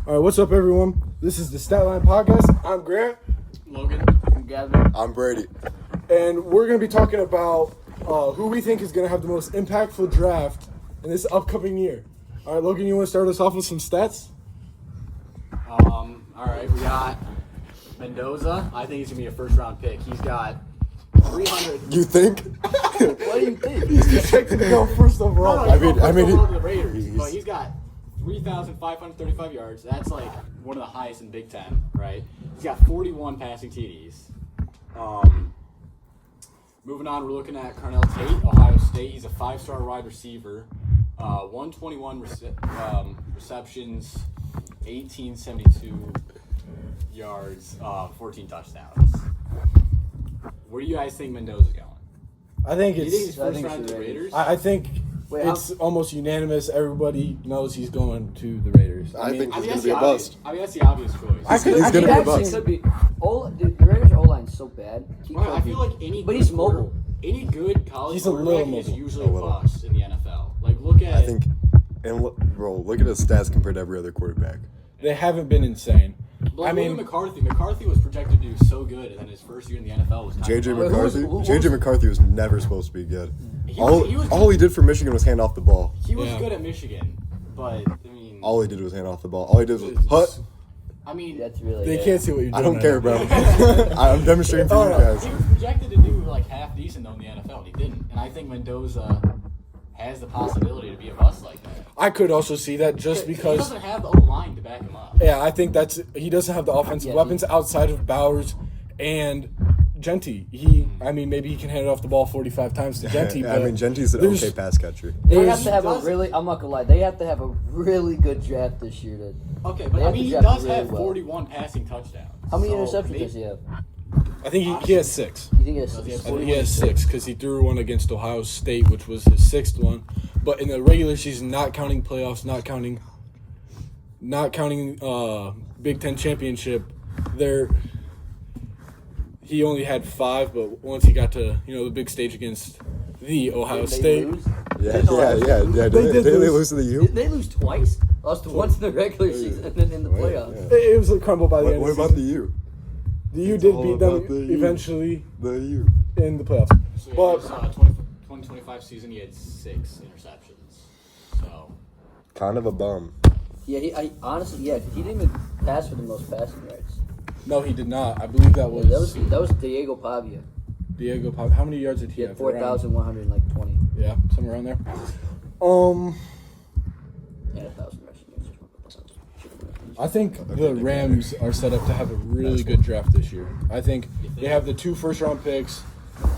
All right, what's up, everyone? This is the Statline Podcast. I'm Grant. Logan. I'm Gavin. I'm Brady. And we're going to be talking about who we think is going to have the most impactful draft in this upcoming year. All right, Logan, you want to start us off with some stats? All right, we got Mendoza. I think he's going to be a first-round pick. He's got 300. You think? What do you think? He's projected to go first overall. No, I mean, the Raiders, but he's got 3,535 yards. That's like one of the highest in Big Ten, right? He's got 41 passing TDs. Moving on, we're looking at Carnell Tate, Ohio State. He's a five-star wide receiver. 121 receptions, 1872 yards, 14 touchdowns. Where do you guys think Mendoza's going? I think Do you think he's it's. first round to the Raiders? I think it's almost unanimous. Everybody knows he's going to the Raiders. I think he's going to that's be a bust. that's the obvious choice. He's going to be a bust. Could be. The Raiders' O-line's so bad. I feel like any But good he's mobile. Any good college He's a little quarterback is mobile. usually a bust in the NFL. Like, look at... I think, look at his stats compared to every other quarterback. They haven't been insane. Look at mean, McCarthy. McCarthy was projected to do so good, and then his first year in the NFL was kind JJ of... McCarthy was never supposed to be good. He was All he did for Michigan was hand off the ball. He was Yeah. good at Michigan, but, I mean... All he did was hand off the ball. All he did was hut. I mean... That's really. they can't see what you're doing. I don't care, right bro. I'm demonstrating for you guys. He was projected to do, like, half decent, though, in the NFL, and he didn't. And I think Mendoza has the possibility to be a bust like that. I could also see that just He because. doesn't have the O-line to back him up. Yeah, I think he doesn't have the offensive Yeah, weapons outside of Bowers and Genty. Maybe he can hand it off the ball 45 times to Genty. I mean, Genty's an okay pass catcher. They have to have Does- a really. I'm not gonna lie. They have to have a really good draft this year. Okay, They but I have mean, to he draft does really have well. 41 passing touchdowns. How many So interceptions maybe- does he have? I think he has 6. You think it's? Does he have I think he has 6 because he threw one against Ohio State, which was his 6th one. But in the regular season, not counting playoffs, not counting Big Ten championship, he only had 5. But once he got to the big stage against the Ohio They State, lose? Yeah. did Did they lose. lose to the U? Did they lose twice? Lost once in the regular season and then in the playoffs. Yeah. it was a crumble by the end. What of the about the season. U? The U It's did all beat them about the U. eventually The U. in the playoffs. So yeah, But his, 2025 season, he had 6 interceptions. So Kind of a bum. Yeah, honestly, he didn't even pass for the most passing yards. no, he did not. I believe that Yeah, was, that was Diego Pavia. Diego Pop. How many yards did he He had have? 4,120 Yeah, somewhere around there. and 1,000 rushing yards. I think the Rams are set up to have a really good draft this year. I think they have the 2 first-round picks.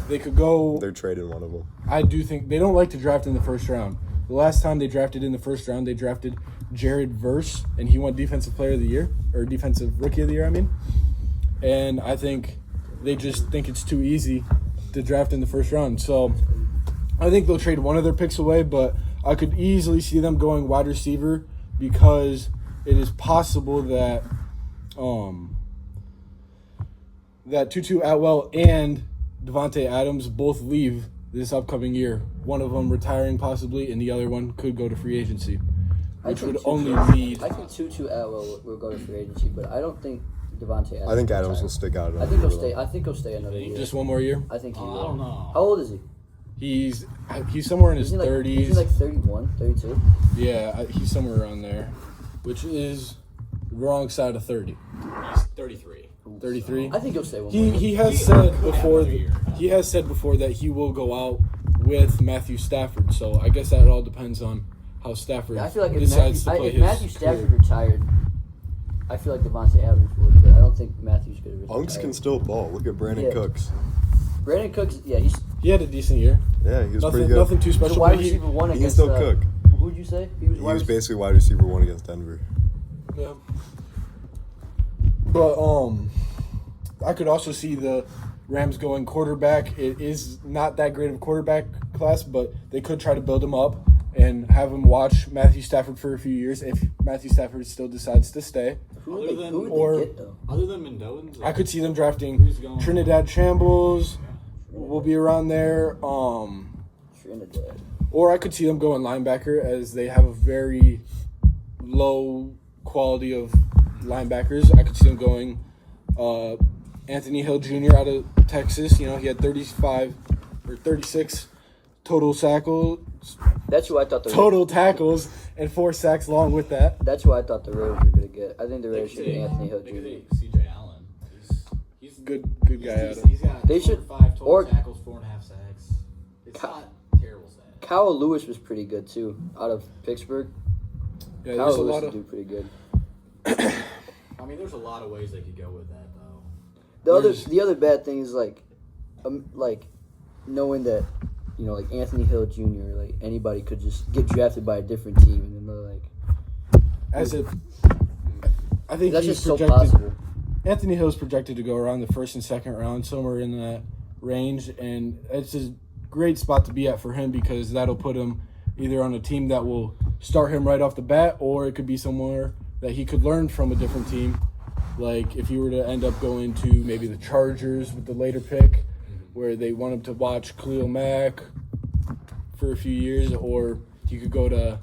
They could go. They're trading one of them. I do think they don't like to draft in the first round. The last time they drafted in the first round, they drafted Jared Verse, and he won Defensive Player of the Year, or Defensive Rookie of the Year, I mean. And I think they just think it's too easy to draft in the first round. So I think they'll trade one of their picks away, but I could easily see them going wide receiver because it is possible that that Tutu Atwell and Devontae Adams both leave this upcoming year. One of them retiring possibly, and the other one could go to free agency, which would only lead. I think Tutu Atwell will go to free agency, but I don't think Devontae Adams. I think Adams retire. will stick out. I think he'll stay. I think he'll stay another year. Just one more year. I think he will. I don't know. How old is he? He's somewhere in his Isn't he like, 30s. Isn't he like 31, 32? Yeah, he's somewhere around there, which is the wrong side of 30. he's 33. 33. I think he'll stay one more year. He has He said could have before. another year. He has said before that he will go out with Matthew Stafford. So I guess that all depends on how Stafford I feel like if decides to play if his Matthew Stafford career. retired, I feel like Devontae Adams would, but I don't think Matthew's going to retire. Punks can still ball. Look at Brandon Yeah. Cooks. Brandon Cooks, yeah, he's He had a decent year. Yeah, he was pretty Nothing, good. nothing too the special. wide but he- receiver one He can against. still cook. Who would you say? He was basically wide receiver 1 against Denver. Yeah. But I could also see the Rams going quarterback. It is not that great of a quarterback class, but they could try to build him up and have him watch Matthew Stafford for a few years if Matthew Stafford still decides to stay. Who Other would than- they or- get, though? Other than Mendoza, I could see them drafting Who's going? Trinidad Shambles. Will be around there. Trinidad. Or I could see them going linebacker as they have a very low quality of linebackers. I could see him going Anthony Hill Jr. out of Texas. You know, he had 35 or 36 total tackles. That's who I thought the Total tackles and 4 sacks along with that. That's who I thought the Raiders were gonna get. I think the They Raiders should get Anthony Hill they could Jr. take C.J. Allen. He's Good guy out of. He's got They should- 5 total or- tackles, 4.5 sacks. It's not terrible stats. Kyle Lewis was pretty good too, out of Pittsburgh. Yeah, Kyle there's a Lewis lot would of. do pretty good. I mean, there's a lot of ways they could go with that, though. The other bad thing is like knowing that, you know, like Anthony Hill Jr. like anybody could just get drafted by a different team and then they're like, As if. I think that's he's just so projected. possible. Anthony Hill is projected to go around the first and second round, somewhere in that range, and it's a great spot to be at for him because that'll put him either on a team that will start him right off the bat, or it could be somewhere that he could learn from a different team. Like if you were to end up going to maybe the Chargers with the later pick, where they want him to watch Khalil Mack for a few years, or you could go to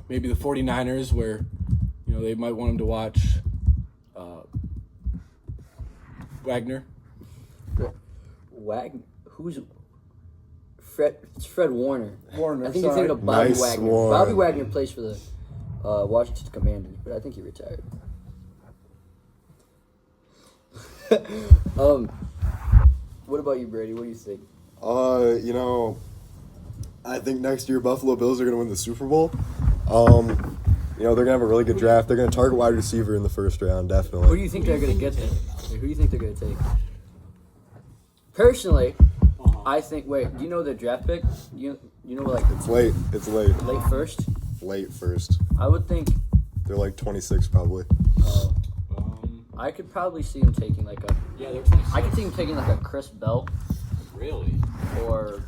maybe the 49ers, where you know they might want him to watch Wagner. Who's Fred? It's Fred Warner. Warner, I think you're thinking of Bobby Nice Wagner. one. Bobby Wagner plays for the Washington Commanders, but I think he retired. What about you, Brady? What do you think? You know, I think next year Buffalo Bills are going to win the Super Bowl. You know, they're going to have a really good draft. They're going to target wide receiver in the first round, definitely. Who do you think they're going to get there? Who do you think they're going to take? Personally, I think. Wait, do you know their draft pick? You know, like It's late. It's late. late first. Late first. I would think. They're like 26 probably. I could probably see him taking like a. Yeah, they're 26. I could see him taking like a Chris Bell Really? or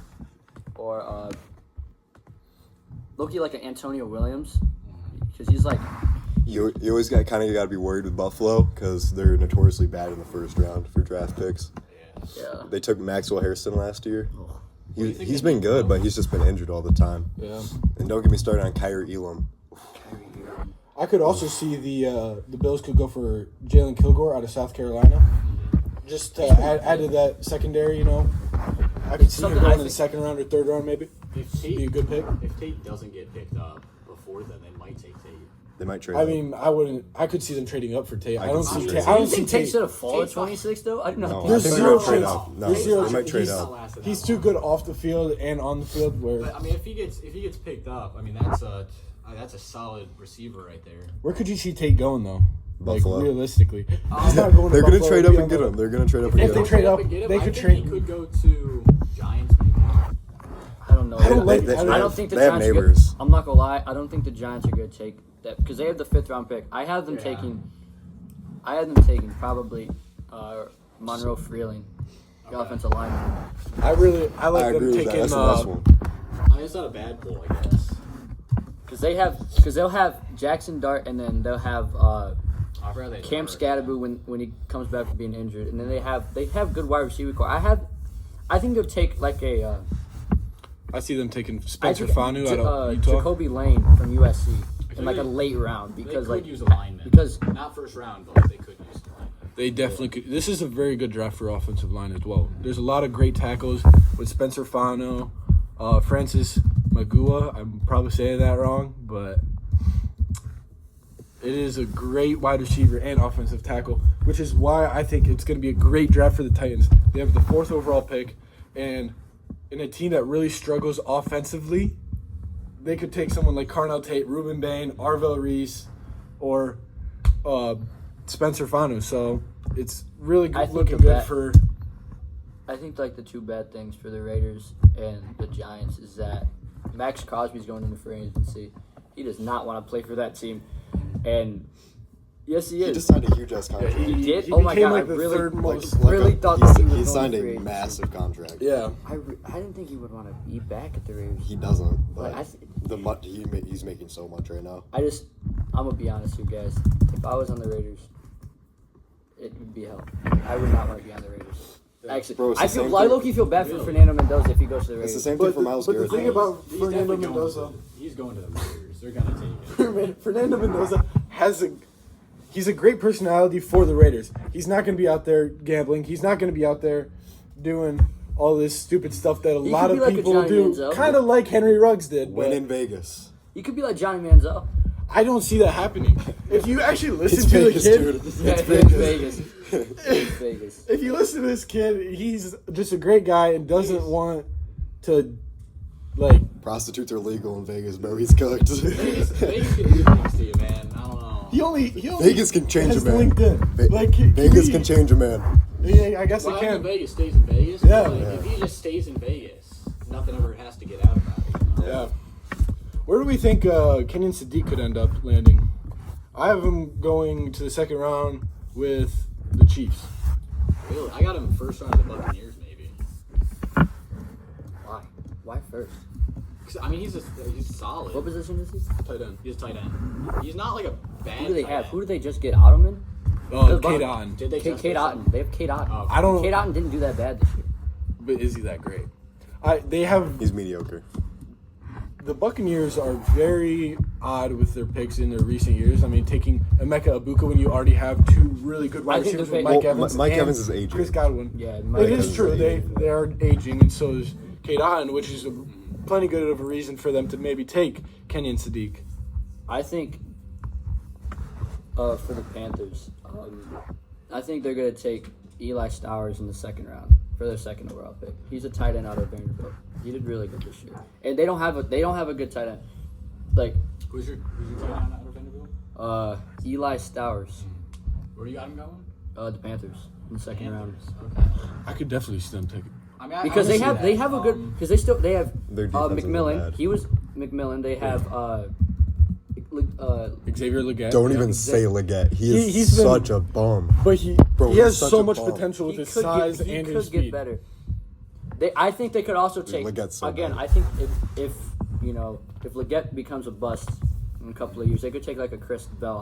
Loki like an Antonio Williams because he's like. You always got to be worried with Buffalo because they're notoriously bad in the first round for draft picks. Yeah. They took Maxwell Harrison last year. do you think He's they been do? good, but he's just been injured all the time. Yeah. And don't get me started on Kyrie Elam. I could also see the Bills could go for Jalen Kilgore out of South Carolina, just to add to that secondary. You know, I could see him something I going in the think- second round or third round, maybe. If Be a good pick. If Tate doesn't get picked up before then, they might take Tate. They might trade. I up. mean, I wouldn't. I could see them trading up for Tate. I could don't see see. trading Tate, I up. don't Do you see think Tate Tate. should have fallen at Tate's 26 though? I didn't know. No, There's I think zero they'll trade chance. up. No, There's zero they might chance. trade He's- up. He's too good off the field and on the field. Where But I mean, if he gets picked up, I mean that's a solid receiver right there. where could you see Tate going though? Buffalo. Like realistically, he's not going. They're to going to Buffalo trade to up be and on get the- him. They're going to trade up and If get they him. trade up, and get him, they I could think trade. He could go to Giants maybe. I don't know. I don't like- I don't think the they have Giants. Are neighbors. I'm not gonna lie. I don't think the Giants are gonna take that because they have the 5th round pick. I have them Yeah. taking. I had them taking probably Monroe Freeling, the Okay. offensive lineman. I like I them agree with that. taking. That's the best one. I mean, it's not a bad pull, I guess. Because they'll have Jackson Dart and then they'll have I forgot they Cam were. Scatterbu when he comes back from being injured, and then they have good wide receiver core. I think they'll take like a. I see them taking I Spencer think Fanu out of Utah. Jacoby Lane from USC in like a late round They because could like use a lineman. because Not first round, but they could use a lineman. They definitely could. This is a very good draft for offensive line as well. There's a lot of great tackles with Spencer Fano, Francis Magua. I'm probably saying that wrong, but it is a great wide receiver and offensive tackle, which is why I think it's going to be a great draft for the Titans. They have the 4th overall pick, and in a team that really struggles offensively, they could take someone like Carnell Tate, Ruben Bain, Arvell Reese, or Spencer Fanu. So it's really I think looking of good that. for. I think like the two bad things for the Raiders and the Giants is that Max Crosby's going into free agency. He does not want to play for that team, and yes, he He is. just signed a huge ass contract. He did. He Oh my became god! like I the really, third most. really thought that he was going signed to free a agency. massive contract. Yeah, I didn't think he would want to be back at the Raiders. He doesn't, but Like, he's making so much right now. I'm gonna be honest with you guys. If I was on the Raiders, it would be hell. I would not want to be on the Raiders. Actually, Bro, it's the I same low thing. key feel bad for Really? Fernando Mendoza if he goes to the It's Raiders. the same thing for Miles but the Garrett. thing though. about He's Fernando definitely going Mendoza, to- He's going to the Raiders. They're gonna take it. Fernando Mendoza he's a great personality for the Raiders. He's not going to be out there gambling. He's not going to be out there doing all this stupid stuff that a lot could of be like a people Johnny do, Manziel. kind of like Henry Ruggs did. Win But in Vegas. You could be like Johnny Manziel. I don't see that happening. If you actually listen It's to Vegas, the kid, dude. Yeah, It's it's Vegas. Vegas. It's Vegas. if you listen to this kid, he's just a great guy and doesn't want to, like, Prostitutes are legal in Vegas, bro. He's cooked. Vegas can do things to you, man. I don't know. he only Vegas can change a has man. LinkedIn. Like, Vegas can change a man. Yeah, I guess Well, it I mean, can. Vegas stays in Vegas. Yeah. But, like, if he just stays in Vegas, nothing ever has to get out about it. You know? Yeah. Where do we think Kenyon Sadiq could end up landing? I have him going to the second round with the Chiefs. Really? I got him first round of the Buccaneers, maybe. Why? Why first? 'Cause, I mean, he's solid. What position is he? Tight end. He's a tight end. He's not like a bad. Who do they tight have? end. Who did they just get? Ottoman? Kate Otten. Did they just Kate get Otten. some- They have Kate Otten. Oh, I don't Kate know, Otten didn't do that bad this year. but is he that great? They have He's mediocre. the Buccaneers are very odd with their picks in their recent years. I mean, taking Emeka Ibuka when you already have two really good wide I think receivers they're with paying- Mike Well, Evans. Mike and Evans is aging. Chris Godwin. Yeah, Mike It is Evans true. is They aging. they are aging, and so is Kate Otten, which is plenty good of a reason for them to maybe take Kenyon Sadiq. I think for the Panthers, I think they're going to take Eli Stowers in the second round for their second overall pick. He's a tight end out of Vanderbilt. He did really good this year, and they don't have a good tight end. Like Who's your tight end out of Vanderbilt? Eli Stowers, Where do you got him going? the Panthers in the second round. Okay. I could definitely see them take it. I mean, Because I they can have see they that. have a good because they have Their defense isn't McMillan. bad. He was McMillan. They have Xavier Leggett. Don't yeah. even say Leggett. He He's is been- such a bum. But he Bro, he he's has such so a much bum. potential with he his could size get, he and could his get speed. better. I think they could also take Leggett's so again. bad. I think if if Leggett becomes a bust in a couple of years, they could take like a Chris Bell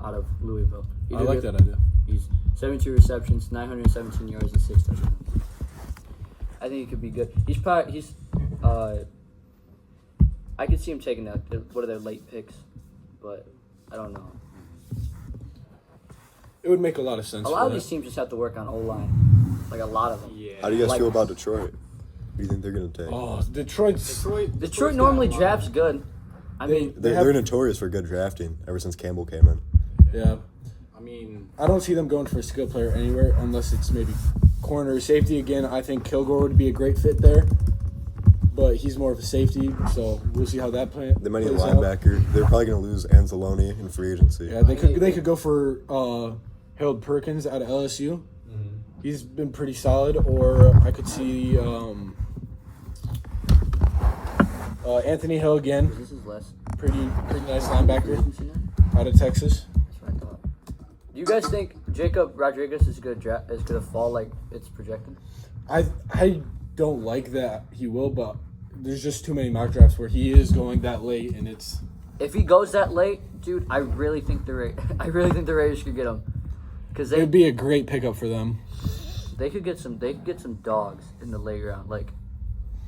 out of Louisville. He I did like it. that idea. He's 72 receptions, 917 yards, and 6 touchdowns. I think he could be good. I could see him taking that. What are their late picks? But I don't know. It would make a lot of sense. A for lot of that. these teams just have to work on O-line. Like a lot of them. Yeah. How do you guys Like- feel about Detroit? Who do you think they're going to take? Oh, Detroit's. Detroit normally drafts good. I They- mean, They're notorious for good drafting ever since Campbell came in. Yeah. I mean, I don't see them going for a skill player anywhere unless it's maybe corner or safety. Again, I think Kilgore would be a great fit there, but he's more of a safety, so we'll see how that plays They might need a plays out. linebacker. They're probably going to lose Anzalone in free agency. Yeah, they could go for Harold Perkins out of LSU. He's been pretty solid, or I could see Anthony Hill again, this is less. pretty nice linebacker Efficiency now? out of Texas. That's what I thought. Do you guys think Jacob Rodriguez is going to fall like it's projected? I don't like that he will, but there's just too many mock drafts where he is going that late, and it's If he goes that late, dude, I really think the Raiders could get him because it'd be a great pickup for them. they could get some dogs in the late round. Like,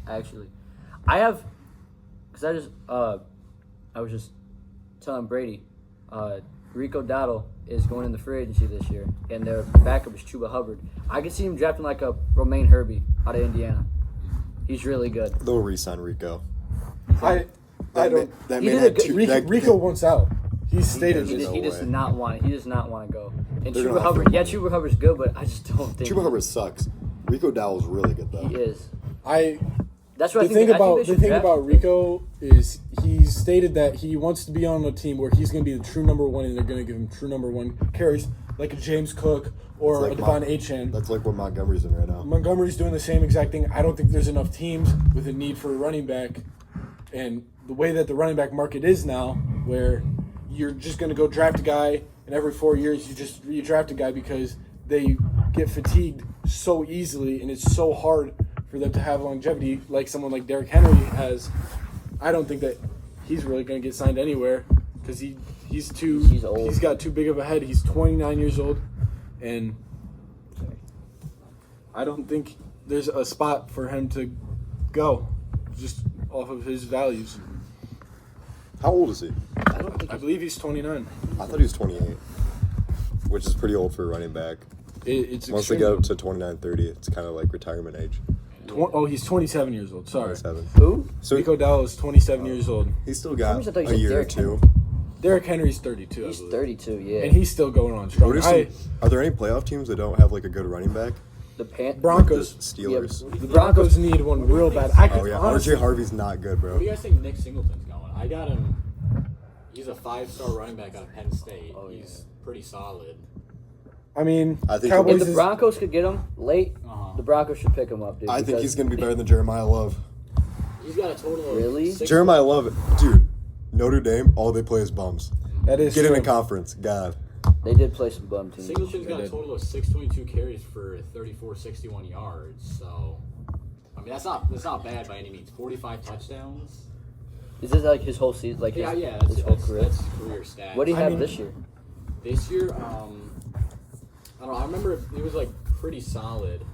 actually, I was just telling Brady, Rico Dowdle is going in the free agency this year, and their backup is Chuba Hubbard. I could see him drafting like a Romaine Herbie out of Indiana. He's really good. They'll re-sign Rico. I don't. That He man did had a good- two. Rico wants out. He stated He this. does. He does way. not want. He does not want to go. And They're Chuba gonna have Hubbard, to- Chuba Hubbard's good, but I just don't think Chuba Hubbard sucks. Rico Dowell's really good though. he is. That's what The I think. thing about they the should thing draft about him. Rico is he's stated that he wants to be on a team where he's going to be the true number one, and they're going to give him true number one carries, like a James Cook or It's a like Devon Mon- Achane. That's like what Montgomery's in right now. Montgomery's doing the same exact thing. I don't think there's enough teams with a need for a running back, and the way that the running back market is now, where you're just going to go draft a guy, and every 4 years you draft a guy because they get fatigued so easily, and it's so hard for them to have longevity like someone like Derrick Henry has. I don't think that he's really going to get signed anywhere because he's old. He's got too big of a head. He's 29 years old, and I don't think there's a spot for him to go just off of his values. How old is he? I don't think I believe he's 29. I thought he was 28, which is pretty old for a running back. It's Once they get up to 29, 30, it's kind of like retirement age. he's 27 years old. Sorry. 27. Who? So Nico Dell is 27 years old. he's still For got some reason I thought you a said year or Derrick two. Derrick Henry's 32. I He's believe. 32, yeah. And he's still going on strong. What are, are there any playoff teams that don't have like a good running back? the Broncos. The Steelers. Yeah. The Broncos need one real bad. Oh yeah, RJ Harvey's not good, Where bro. do you guys think Nick Singleton's going? I got him. He's a 5-star running back out of Penn State. Oh, yeah. He's pretty solid. I mean, I think Cowboys If the is- Broncos could get him late, Uh-huh. the Broncos should pick him up, dude. I think because he's gonna be better than Jeremiah Love. He's got a total of Really? 6 Jeremiah Love, dude. Notre Dame, all they play is bums. that is Get in true. a conference, God. They did play some bum teams. Singleton's got They a did. total of 622 carries for 61 yards. So, I mean, that's not bad by any means. 45 touchdowns. Is this like his whole season? Like Yeah, his, yeah, his whole career? that's career stats. What do you I have mean- this year? This year, I don't know. I remember it was like pretty solid.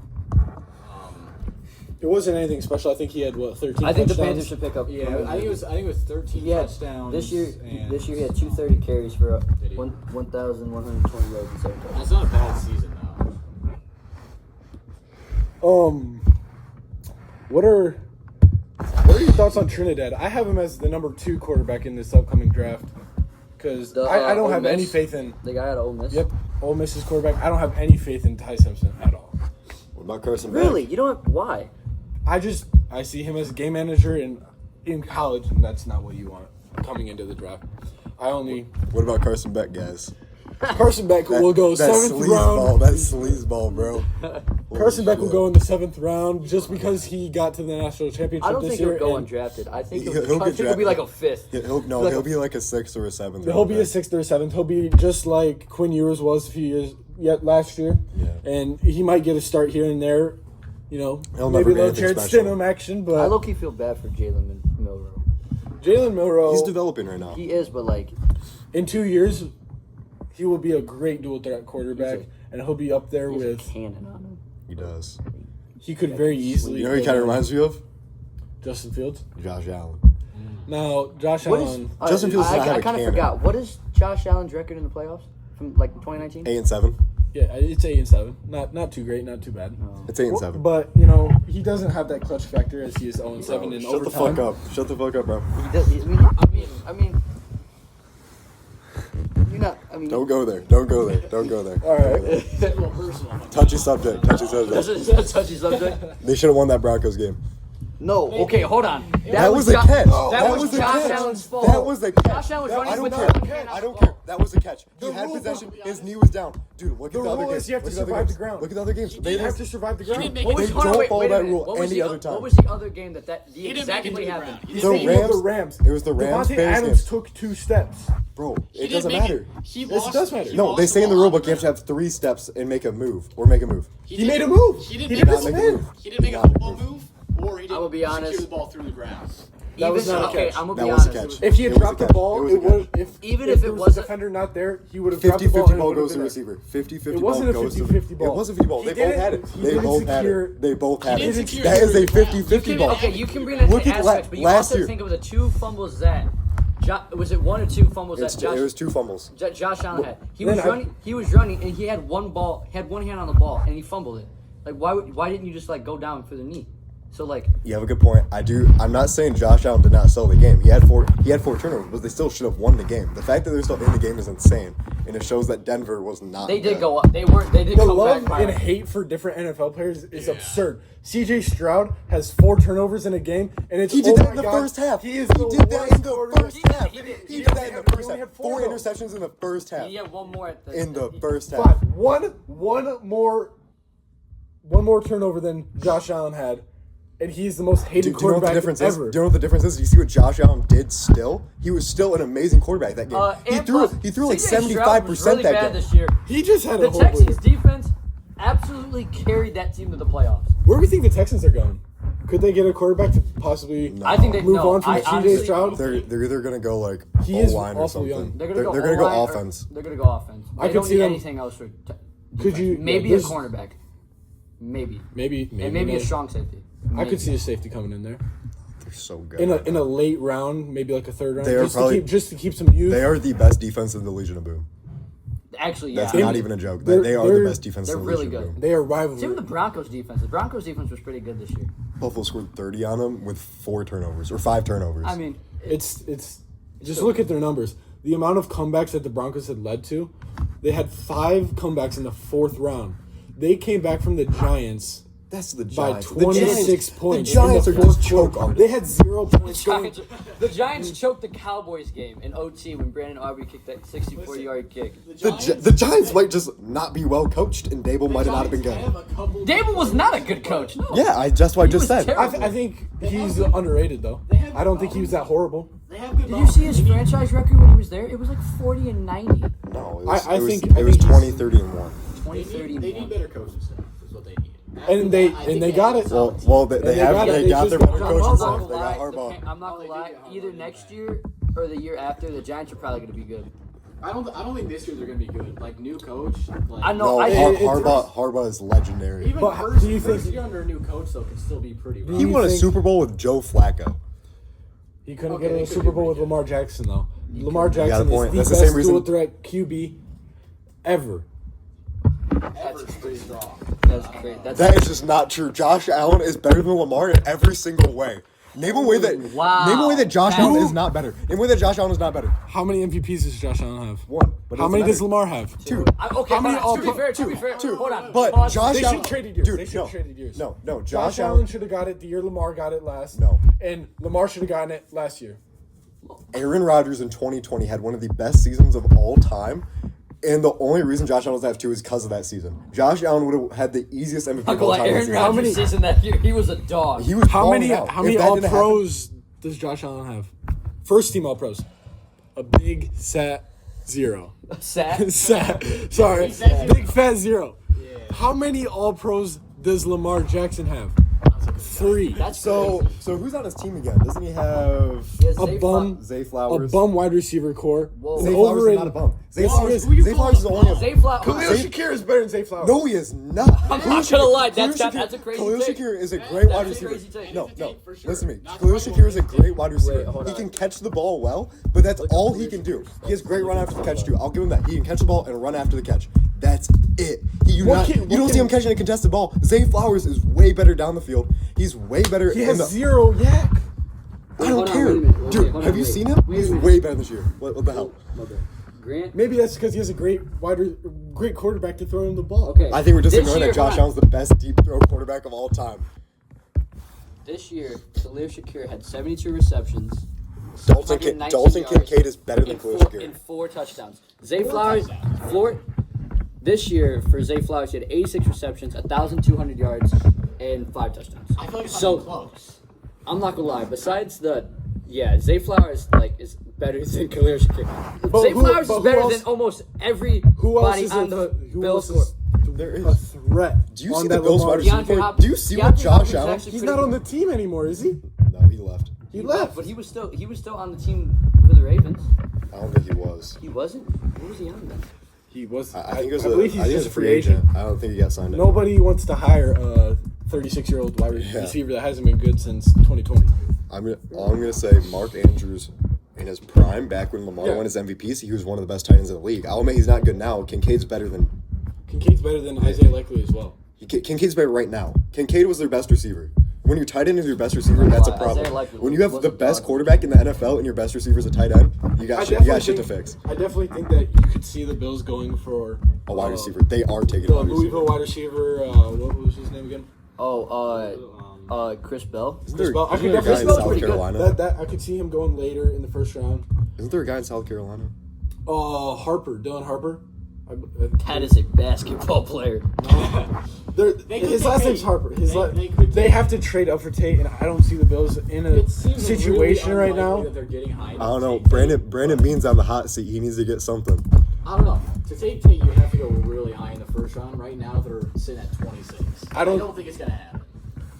It wasn't anything special. I think he had 13. I think the touchdowns? Panthers should pick up. Yeah, I think it was 13 He had touchdowns. this year. and This year he had 230 carries for Did he? 1,120 yards and 7 touchdowns. That's not a bad season though. What are your thoughts on Trinidad? I have him as the number 2 quarterback in this upcoming draft because The, I don't Ole have any Miss? faith in. The guy out of Ole Miss. Yep, Ole Miss's quarterback. I don't have any faith in Ty Simpson at all. What about Carson Beck? Really? You don't. Why? I see him as a game manager in college, and that's not what you want coming into the draft. What about Carson Beck, guys? Carson Beck will go that 7th sleazeball, round. that sleazeball, bro. Carson Beck will Holy go in the 7th round just because he got to the national championship I don't this think year. he'll go and undrafted. I think He'll he'll get be like a drafted. 5th. shit. He'll be like a 6th or a 7th. He'll round be a back. 6th or a 7th. He'll be just like Quinn Ewers was a few years last year. Yeah. And he might get a start here and there. You know, He'll maybe never a be little anything Jared special. Stidham action, I but low key feel bad for Jalen Milroe. Jalen Milroe, He's developing right now. He is, but like in 2 years, he will be a great dual threat quarterback, and he'll be up there he's a with. cannon on him. He does. He could very easily. You know who he kind of reminds me of? Justin Fields. Josh Allen. Now, Josh What is? Allen. Justin Fields does not have I a kind of cannon. forgot. What is Josh Allen's record in the playoffs from like 2019? 8-7. Yeah, it's 8-7. Not too great, not too bad. It's 8-7. But he doesn't have that clutch factor as he is 0-7 in Shut overtime. the fuck up. Shut the fuck up, bro. He does, I mean, you're not. I mean, Don't go there. Don't go there. Don't go there. All right. It's a little personal. Touchy subject. Touchy That's subject. a touchy subject. They should have won that Broncos game. No. Okay, hold on. That was a catch. That was a Josh catch. Allen's fault. That was a catch. Josh Allen was That- running I don't with care. one hand on I the don't ball. care. That was a catch. He had rule possession. book- His knee was down. Dude, look The at the other rule games. is you have to Look at other survive the games. ground. Look at the other games. You have to survive the ground. didn't make What it was, They hold on, don't wait, follow wait a that minute. rule What was any the other other time. What was the other game that He didn't exactly make it to the happened? ground. He The didn't make it to Rams- Rams. It was the Rams. Devontae Bears Adams game. took 2 steps. Bro, He it didn't doesn't make matter. He Yes, lost, it does matter. he No, lost they say in the ball rule on book you have to ground. have 3 steps and make a move or make a move. He didn't- made a move. He He didn't did make this a make a man. move. He didn't make a Not football move. move, or he I will didn't be honest. secure the ball through the ground. That was not a okay, catch. I'm gonna That be was a honest. catch. If he had It was a dropped the catch. ball, It was it a catch. would. Even if if there it was a wasn't- defender not there, he would have dropped the 50-50 ball. and ball it would've goes to been the a- receiver. 50-50 It ball wasn't a goes to 50-50 ball. It was a 50 ball. He They both didn't- had it. he They didn't both had secure- it. They both had didn't it. secure That is a the ground. 50-50 ball. Okay, you can bring that Look to at aspects, but you last also year. think of the 2 fumbles that. Was it 1 or 2 fumbles that It was 2 fumbles. Josh Allen had? He Then was I- running. He was running, and he had one hand on the ball, and he fumbled it. Like, why didn't you just like go down for the knee? So like, You have a good point. I'm not saying Josh Allen did not sell the game. He had 4 turnovers, but they still should have won the game. The fact that they're still in the game is insane, and it shows that Denver was not. they did good. go up. They did The come love back. and hate for different NFL players is absurd. CJ Stroud has 4 turnovers in a game, and it's He did oh that my in the God, first half. He is He the did that worst in the quarterback. first half. He did. He did that in the He first only half. had 4 though. interceptions in the first half. He had one more at the In the first half. 5. One more turnover than Josh Allen had, and he's the most hated Do you know what the quarterback difference is? ever. Do you know what the difference is? Do you see what Josh Allen did still? He was still an amazing quarterback that game. He threw like CJ 75% Stroud was really that bad game. this year. He just had The a whole Texans defense absolutely carried that team to the playoffs. Where do we think the Texans are going? Could they get a quarterback to possibly I think they move no, on from I CJ honestly- Stroud? They're either gonna go like He is O-line or also something. young. They're gonna go. They're gonna go O-line or- offense. They're gonna go offense. I They could don't see need them- anything else for. Could you? Maybe yeah, a there's- cornerback. Maybe. Maybe And maybe a not. strong safety. I Maybe. could see a safety coming in there. They're so good. in a late round, maybe like a third round, They are just to keep some youth. They are the best defense in the Legion of Boom. Actually, yeah. That's They- not even a joke. they're- They are they're- the best defense they're in the really Legion of good. Boom. They are Same with rivalry. the Broncos defense. The Broncos defense was pretty good this year. Buffalo scored 30 on them with 4 turnovers or 5 turnovers. I mean, It's just look at their numbers. The amount of comebacks that the Broncos had led to, they had 5 comebacks in the 4th round. They came back from the Giants That's the by Giants. 26 points. The Giants in are the just 4th choke quarter. artists. They had 0 points going. the Giants choked the Cowboys game in OT when Brandon Aubrey kicked that 64-yard kick. The Giants might just not be well coached, and Dable might not have been good. Dable was not a good coach. No. Yeah, that's what I just was said. terrible. I think he's underrated though. I don't think he was that horrible. Did you see his franchise record when he was there? It was like 40-90. No, it I was, think- it I was think 20, 30, and 1. 20-30. They need better coaching staff. Is what they need. And they got it. Well, they they have got they it. got They their just better got coaching I'm staff. not They gonna got lie. Harbaugh. I'm not gonna lie. Either next year or the year after, the Giants are probably gonna be good. I don't think this year they're gonna be good. Like new coach. Like, I know. No, I Harbaugh is legendary. Even But first, do you think- first year under a new coach though can still be pretty rough. He you won a think- Super Bowl with Joe Flacco. He couldn't Okay, get in they a could Super be Bowl with pretty good. Lamar Jackson though. Lamar got a Jackson point. is That's the the same best reason- dual threat QB ever. Everett's pretty strong. That's great. That is just not true. Josh Allen is better than Lamar in every single way. Name a way that Wow. Name a way that Josh That- Allen is not better. Name a way that Josh Allen is not better. How many MVPs does Josh Allen have? 1. But How it many doesn't does matter. Lamar have? 2. Okay, How many hold on. To be fair, two. hold on. But Pause. Josh They Allen, should have traded years. dude, They should no, have traded years. No, Josh Josh Allen should have got it the year Lamar got it last. No. And Lamar should have gotten it last year. Aaron Rodgers in 2020 had one of the best seasons of all time. And the only reason Josh Allen doesn't have 2 is because of that season. Josh Allen would have had the easiest MVP of Uncle, all time. Aaron this season. Rodgers season that year, he was a dog. He was How balling many out. how If many that all didn't pros does Josh Allen have? First team all pros. A big sat 0. Sad. Sat. Sorry. Big fat 0. How many all pros does Lamar Jackson have? 3. That's So crazy. who's on his team again? Doesn't he have He has a Zay bum. Zay A Flowers? bum wide receiver core. Whoa. Zay Flowers is not a bum. Zay Flowers, Zay Flowers is only a Zay Flowers. Khalil Shakir is better than Zay Flowers. No, he is not. I'm not gonna lie. That's Khalil a crazy Khalil take. Shakir is a great wide a receiver. crazy take. No, He's a no. take for sure. Listen to me. Not Khalil for Shakir is a great wide receiver. Wait, hold He on. can catch the ball well, but that's all he can do. He has great run after the catch too. I'll give him that. He can catch the ball and run after the catch. That's it. You don't see him catching a contested ball. Zay Flowers is way better down the field. He's way better He in has the 0 yak. I don't Hold on, care. wait a minute. Okay, Dude, hold have on, you wait. seen him? Wait a He's minute. way better this year. What the hell? Okay. Grant. Maybe that's because he has a great quarterback to throw him the ball. Okay. I think we're just This ignoring year, that Josh hold on. Allen's the best deep throw quarterback of all time. This year, Khalil Shakir had 72 receptions. Dalton 119 yards, Kincaid is better than in Khalil four, Shakir. in 4 touchdowns. Zay Flowers, this year for Zay Flowers, he had 86 receptions, 1,200 yards, and 5 touchdowns. I feel like it's So- not even close. I'm not gonna lie. Besides Zay Flowers is better than Khalil Shakir. But Zay who- Flowers but is who better else- than almost Who else everybody is on the who Bills else court. is There is. a threat? Do you on see the that Bills Lamar- wide receiver DeAndre core? Hopkins- Do you see what DeAndre Josh Hopkins Allen? actually He's pretty not on good. the team anymore, is he? No, he left. He left. But he was still on the team for the Ravens. I don't think he was. He wasn't. What was he on then? He was. I think it was I believe he's I think it was just a free agent. I don't think he got signed up. Nobody wants to hire a 36-year-old wide Yeah. receiver that hasn't been good since 2020. All I'm gonna say, Mark Andrews in his prime, back when Lamar Yeah. won his MVPs, he was one of the best tight ends in the league. I'll admit he's not good now. Kincaid's better than Kincaid's better than Isaiah Likely as well. Kincaid's better right now. Kincaid was their best receiver. When your tight end is your best receiver, that's a Isaiah problem. Likely When you have was the a best dog. quarterback in the NFL and your best receiver is a tight end, you got shit to fix. I definitely think that you could see the Bills going for A wide receiver. They are taking The a wide receiver. Louisville wide receiver. What was his name again? Chris Bell. Isn't there, Bell. I isn't could there a guy in definitely- South pretty good. Carolina? That I could see him going later in the first round. Isn't there a guy in South Carolina? Dylan Harper. That is a basketball player. His last take name's Tate. Harper. They could They take- have to trade up for Tate, and I don't see the Bills in a It seems situation really right now. unlikely that they're getting high I don't to know. take Brandon Bean's on the hot seat. He needs to get something. I don't know. To take Tate, you have to go really high in the first round. Right now, they're sitting at 26. I don't- think it's gonna happen.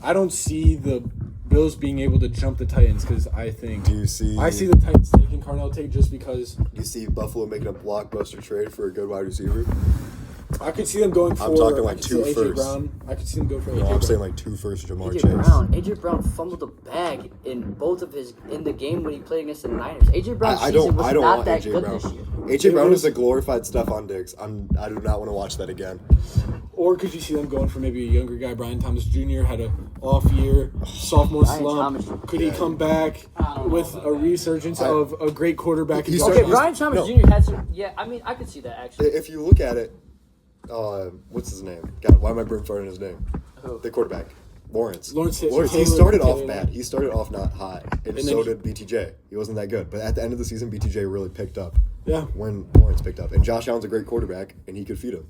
I don't see the Bills being able to jump the Titans because I think Do you see? I see the Titans taking Carnell Tate just because Do you see Buffalo making a blockbuster trade for a good wide receiver? I could see them going for. I'm talking like I could 2 see AJ firsts. Brown. I could see them go for AJ No, I'm Brown. saying like 2 first Jamar AJ Chase. Brown fumbled the bag in the game when he played against the Niners. AJ Brown's I season don't was want not that AJ good Brown. this year. AJ Brown is a glorified Stephon Diggs. I do not want to watch that again. Or could you see them going for maybe a younger guy? Brian Thomas Jr. had a off year, sophomore Brian slump. Thomas, Could he come back with a resurgence of a great quarterback? He's in Okay, He's- Brian Thomas no. Jr. had some. Yeah, I mean, I could see that actually. If you look at it, what's his name? God, why am I brain farting his name? Who? The quarterback. Lawrence. Taylor- He started off Taylor. bad. He started off not hot. And then so he- did BTJ. He wasn't that good. But at the end of the season, BTJ really picked up. Yeah. When Lawrence picked up. And Josh Allen's a great quarterback, and he could feed him.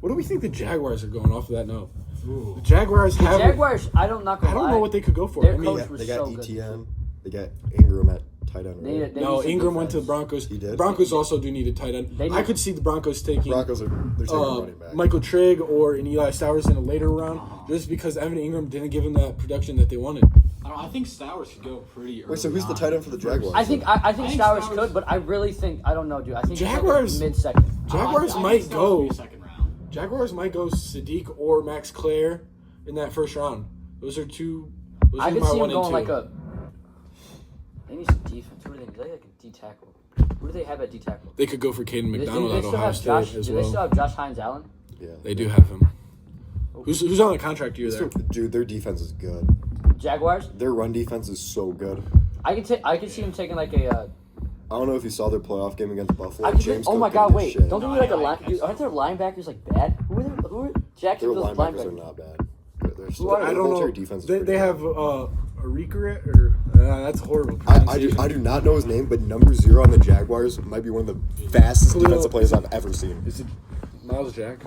What do we think the Jaguars are going off of that note? The Jaguars The have. Jaguars, I don't I don't know what they could go for. Their I mean, coach was They got so good. ETN. They got Ingram at tight end. They- Right? they- no, need some Ingram went to the defense. Broncos. He did? Broncos also do need a tight end. They I need- could see the Broncos taking Broncos they're taking a running back. Michael Trigg or an Eli Stowers in a later round, just because Evan Ingram didn't give him that production that they wanted. I think Stowers should go pretty early. Wait, so who's the on. tight end for the Jaguars? I think think Stowers Stowers- could, but I really think I don't know, dude. I think Jaguars- mid second. Jaguars I might think Stowers go. will be a second round. Jaguars might go Sadiq or Max Clare in that first round. Those are two. Those I are could my see one him and going two. like a. They need some defense. Who do they need? They need like a D tackle. Who do they have at D tackle? They could go for Caden Do McDonald they at still Ohio have State Josh? as Do they still well. have Josh Hines Allen? Yeah. They do have him. Who's on the contract year there? Dude, their defense is good. Jaguars. Their run defense is so good. I could see him taking like a. I don't know if you saw their playoff game against Buffalo. I could James oh my Cook God! couldn't Wait, do shit. don't they No, need like I a know, line? I guess. Aren't their linebackers like bad? Who are Their Jacksonville's linebackers are linebackers? not bad. They're still, are their they? I don't military know. defense is They pretty have good. Arika or that's horrible. I do not know his name, but number 0 on the Jaguars might be one of the fastest Khalil- defensive players I've ever seen. Is it Miles Jack?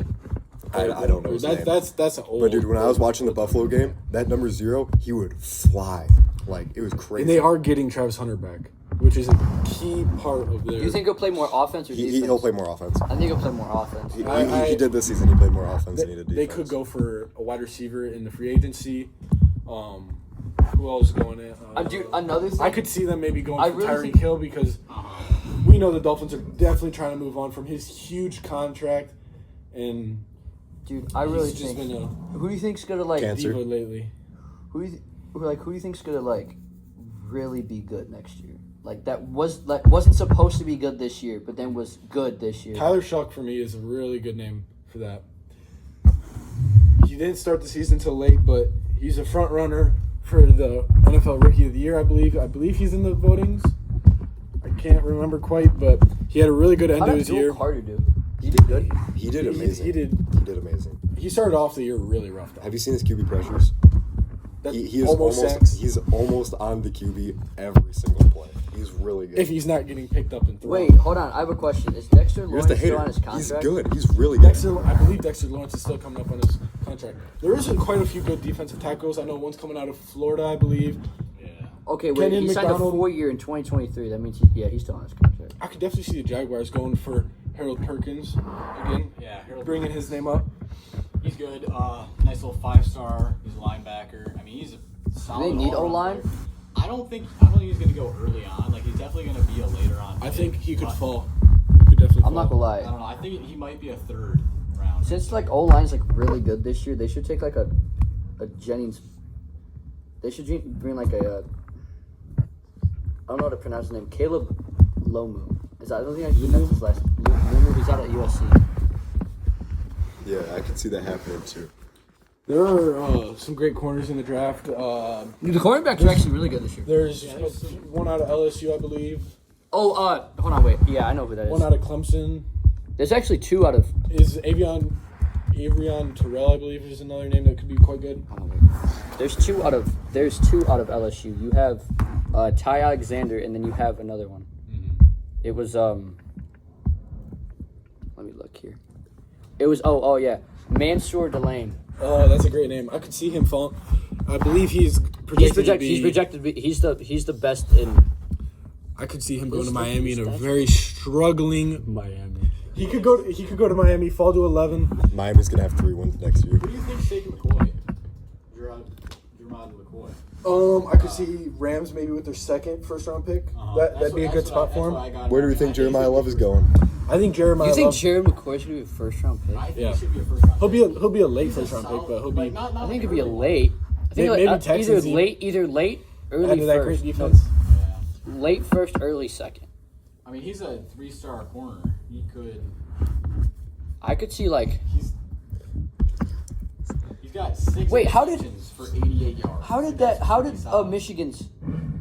I don't know his name. That's an old. But dude, when I was watching the Buffalo game, that number 0, he would fly. Like, it was crazy. And they are getting Travis Hunter back, which is a key part of their. Do you think he'll play more offense or defense? He'll play more offense. I think he'll play more offense. He did this season. He played more offense than he did defense. They could go for a wide receiver in the free agency. Who else is going in? Dude, another thing. I could see them maybe going I for really Tyreek think- Hill because we know the Dolphins are definitely trying to move on from his huge contract, and Dude, I really he's just think. been a Who do you think's gonna like? Cancer. diva lately. Who do you think's gonna like really be good next year? Like wasn't supposed to be good this year, but then was good this year. Tyler Shuck for me is a really good name for that. He didn't start the season till late, but he's a front runner for the NFL Rookie of the Year, I believe. I believe he's in the votings. I can't remember quite, but he had a really good end How to did his Joe year. Carter do? He did good. He did amazing. He did. He did amazing. He started off the year really rough. Though. Have you seen his QB pressures? That He is almost almost sacks. he's almost on the QB every single play. He's really good. If he's not getting picked up and thrown. Wait, hold on. I have a question. Is Dexter You're just a Lawrence hater. still on his contract? He's good. He's really good. I believe Dexter Lawrence is still coming up on his contract. There is quite a few good defensive tackles. I know one's coming out of Florida, I believe. Yeah. Okay, wait. Kenyon He signed a McDonald. 4-year in 2023. That means he's still on his contract. I could definitely see the Jaguars going for Harold Perkins again, Yeah, Harold bringing Perkins. his name up. He's good. Nice little 5-star. He's a linebacker. I mean, he's a solid. Do they need all-around O-line? player. I don't think he's gonna go early on. Like he's definitely gonna be a later on. I pick, think he could but fall. He could definitely I'm not gonna I lie. don't know. I think he might be a 3rd round. Since like O-line's like really good this year, they should take like a Jennings. They should bring like a I don't know how to pronounce his name. Caleb Lomu. I don't think I can pronounce his last. Lomu. He's out at USC. Yeah, I could see that happening too. There are some great corners in the draft. The cornerbacks are actually really good this year. There's one out of LSU, I believe. Oh, hold on, wait. Yeah, I know who that is. One out of Clemson. There's actually 2 out of. Is Avion Terrell, I believe, is another name that could be quite good. There's 2 out of LSU. You have Ty Alexander, and then you have another one. It was Let me look here. It was yeah, Mansour Delane. Oh, that's a great name. I could see him fall. I believe he's projected to be. He's projected to be. He's the best in I could see him going to Miami in a very struggling. Miami. He could go to Miami, fall to 11. Miami's gonna have 3 wins next year. What do you think, Shake McCoy? Gerard McCoy. I could see Rams maybe with their second first round pick. That'd be a good spot for him. Where do we think Jeremiah Love is going? I think Jeremiah. You think Love, Jared McCoy should be a first round pick? I think Yeah. he should be a first round. he'll be a late first round pick, but he'll be I think it'd be a late. I think Maybe like, Texans either late, early ahead of that great first. defense. Yeah. Late first, early second. I mean, he's a 3-star corner. He could. I could see like. He's got 6 Wait, how did- receptions for 88 yards. How did Michigan's